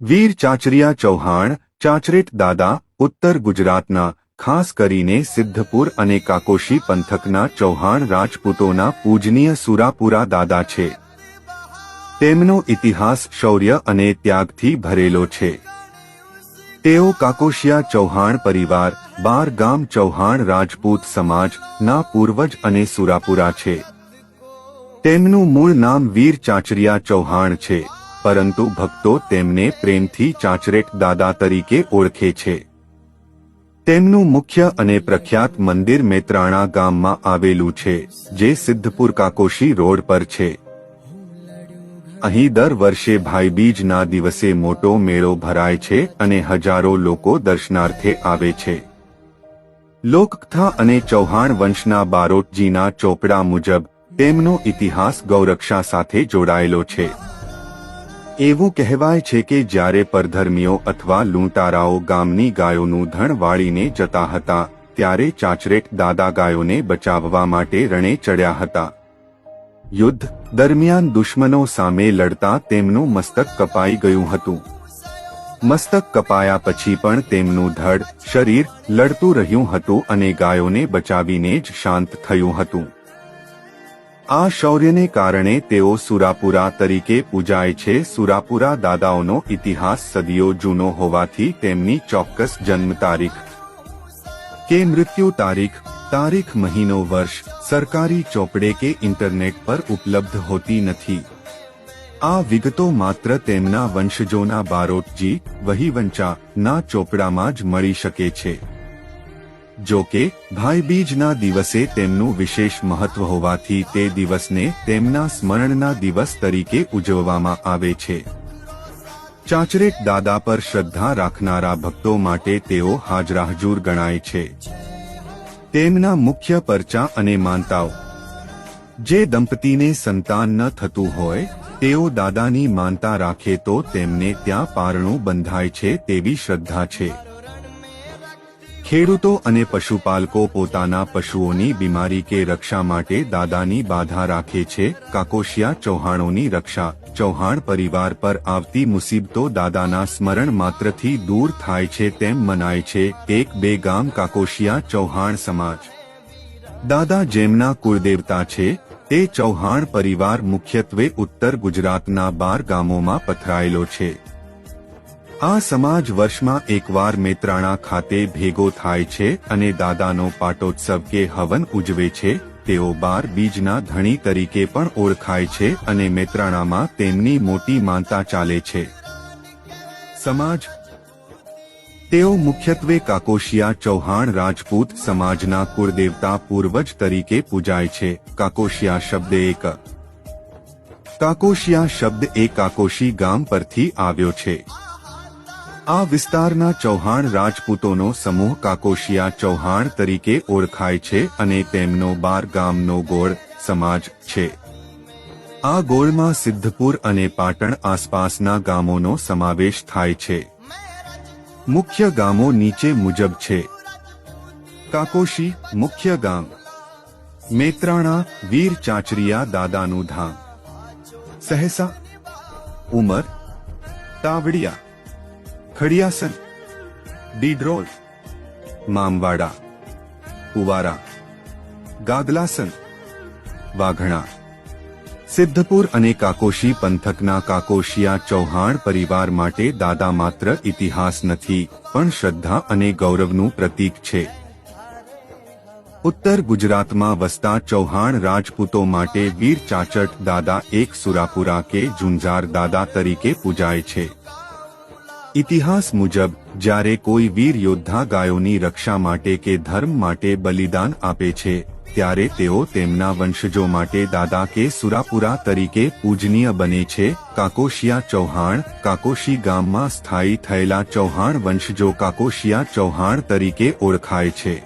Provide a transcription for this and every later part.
વીર ચાચરિયા ચૌહાણ ચાચરેટ દાદા ઉત્તર ગુજરાતના ખાસ કરીને સિદ્ધપુર અને કાકોશી પંથકના ચૌહાણ રાજપૂતોના પૂજનીય સુરાપુરા દાદા છે। તેમનો ઇતિહાસ શૌર્ય અને ત્યાગથી ભરેલો છે। તેઓ કાકોશિયા ચૌહાણ પરિવાર 12 ગામ ચૌહાણ રાજપૂત સમાજના પૂર્વજ અને સુરાપુરા છે। તેમનું મૂળ નામ વીર ચાચરિયા ચૌહાણ છે, પરંતુ ભક્તો તેમને પ્રેમથી ચાચરેટ દાદા તરીકે ઓળખે છે। તેમનું મુખ્ય અને પ્રખ્યાત મંદિર મેત્રાણા ગામમાં આવેલું છે, જે સિદ્ધપુર કાકોશી રોડ પર છે। અહીં દર વર્ષે ભાઈબીજના દિવસે મોટો મેળો ભરાય છે અને હજારો લોકો દર્શનાર્થે આવે છે। લોકકથા અને ચૌહાણ વંશના બારોટજીના ચોપડા મુજબ તેમનો ઇતિહાસ ગૌરક્ષા સાથે જોડાયેલો છે। એવું કહેવાય છે કે જ્યારે પરધર્મીઓ અથવા લૂંટારાઓ ગામની ગાયોનું ધણ વાળીને જતા હતા, ત્યારે ચાચરેટ દાદા ગાયોને બચાવવા માટે રણે ચડ્યા હતા। યુદ્ધ દરમિયાન દુશ્મનો સામે લડતા તેમનું મસ્તક કપાઈ ગયું હતું। મસ્તક કપાયા પછી પણ તેમનું ધડ શરીર લડતું રહ્યું હતું અને ગાયોને બચાવીને જ શાંત થયું હતું। આ શૌર્યને કારણે તેઓ સુરાપુરા તરીકે પૂજાય છે। સુરાપુરા દાદાઓનો ઇતિહાસ સદીઓ જૂનો હોવાથી તેમની ચોક્કસ જન્મ તારીખ કે મૃત્યુ તારીખ મહિનો વર્ષ સરકારી ચોપડે કે ઇન્ટરનેટ પર ઉપલબ્ધ હોતી નથી। આ વિગતો માત્ર તેમના વંશજોના બારોટજી વહીવંચાના ચોપડામાં જ મળી શકે છે। જો કે ભાઈબીજના દિવસે તેમનું વિશેષ મહત્વ હોવાથી તે દિવસને તેમના સ્મરણના દિવસ તરીકે ઉજવવામાં આવે છે। ચાચરેટ દાદા પર શ્રદ્ધા રાખનારા ભક્તો માટે તેઓ હાજરાહજુર ગણાય છે। તેમના મુખ્ય પરચા અને માનતાઓ: જે દંપતીને સંતાન ન થતું હોય, તેઓ દાદાની માનતા રાખે તો તેમને ત્યાં પારણું બંધાય છે તેવી શ્રદ્ધા છે। ખેડૂતો અને પશુપાલકો પોતાના પશુઓની બીમારી કે રક્ષા માટે દાદાની બાધા રાખે છે। કાકોશિયા ચૌહાણોની રક્ષા: ચૌહાણ પરિવાર પર આવતી મુસીબતો દાદાના સ્મરણ માત્રથી દૂર થાય છે તેમ મનાય છે। 1-2 ગામ કાકોશિયા ચૌહાણ સમાજ દાદા જેમના કુળદેવતા છે, તે ચૌહાણ પરિવાર મુખ્યત્વે ઉત્તર ગુજરાતના 12 ગામોમાં પથરાયેલો છે। આ સમાજ વર્ષમાં એકવાર મેત્રાણા ખાતે ભેગો થાય છે અને દાદાનો પાટોત્સવ કે હવન ઉજવે છે। તેઓ 12 બીજના ધણી તરીકે પણ ઓળખાય છે અને મેત્રાણામાં તેમની મોટી માનતા ચાલે છે। સમાજ: તેઓ મુખ્યત્વે કાકોશિયા ચૌહાણ રાજપૂત સમાજના કુળદેવતા પૂર્વજ તરીકે પૂજાય છે। કાકોશિયા શબ્દ એ કાકોશી ગામ પરથી આવ્યો છે। આ વિસ્તારના ચૌહાણ રાજપૂતોનો સમૂહ કાકોશિયા ચૌહાણ તરીકે ઓળખાય છે અને તેમનો 12 ગામનો ગોળ સમાજ છે। આ ગોળમાં સિદ્ધપુર અને પાટણ આસપાસના ગામોનો સમાવેશ થાય છે। મુખ્ય ગામો નીચે મુજબ છે: કાકોશી મુખ્ય ગામ, મેત્રાણા વીર ચાચરિયા દાદાનું ધામ, સહેસા, ઉમર, તાવડિયા, ખડિયાસન, ડીડરોલ, મામવાડા, કુવારા, ગાદલાસન, વાઘણા। સિદ્ધપુર અને કાકોશી પંથકના કાકોશિયા ચૌહાણ પરિવાર માટે દાદા માત્ર ઇતિહાસ નથી, પણ શ્રદ્ધા અને ગૌરવનું પ્રતીક છે। ઉત્તર ગુજરાતમાં વસતા ચૌહાણ રાજપૂતો માટે વીર ચાચટ દાદા એક સુરાપુરા કે ઝુંઝાર દાદા તરીકે પૂજાય છે। ઇતિહાસ મુજબ જ્યારે કોઈ વીર યોદ્ધા ગાયોની રક્ષા માટે કે ધર્મ માટે બલિદાન આપે છે, ત્યારે તેઓ તેમના વંશજો માટે દાદા કે સુરાપુરા તરીકે પૂજનીય બને છે। કાકોશિયા ચૌહાણ: કાકોશી ગામમાં સ્થાયી થયેલા ચૌહાણ વંશજો કાકોશિયા ચૌહાણ તરીકે ઓળખાય છે।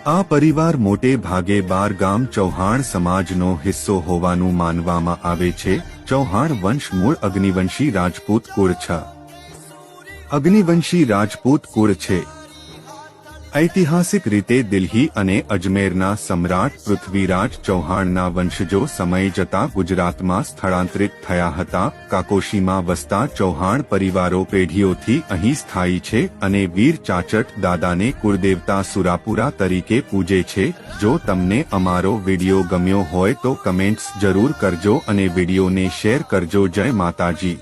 આ પરિવાર મોટે ભાગે 12 ગામ ચૌહાણ સમાજનો હિસ્સો હોવાનું માનવામાં આવે છે। ચૌહાણ વંશ મૂળ અગ્નિવંશી રાજપૂત કુળ છે। ઐતિહાસિક રીતે દિલ્હી અને અજમેરના સમ્રાટ પૃથ્વીરાજ ચૌહાણના વંશજો સમય જતાં ગુજરાતમાં સ્થળાંતરિત થયા હતા. કાકોશીમાં વસતા ચૌહાણ પરિવારો પેઢીઓથી અહીં સ્થાયી છે અને વીર ચાચટ દાદાને કુળદેવતા સુરાપુરા તરીકે પૂજે છે. જો તમને અમારો વિડિયો ગમ્યો હોય તો કમેન્ટ્સ જરૂર કરજો અને વિડિયોને શેર કરજો. જય માતાજી.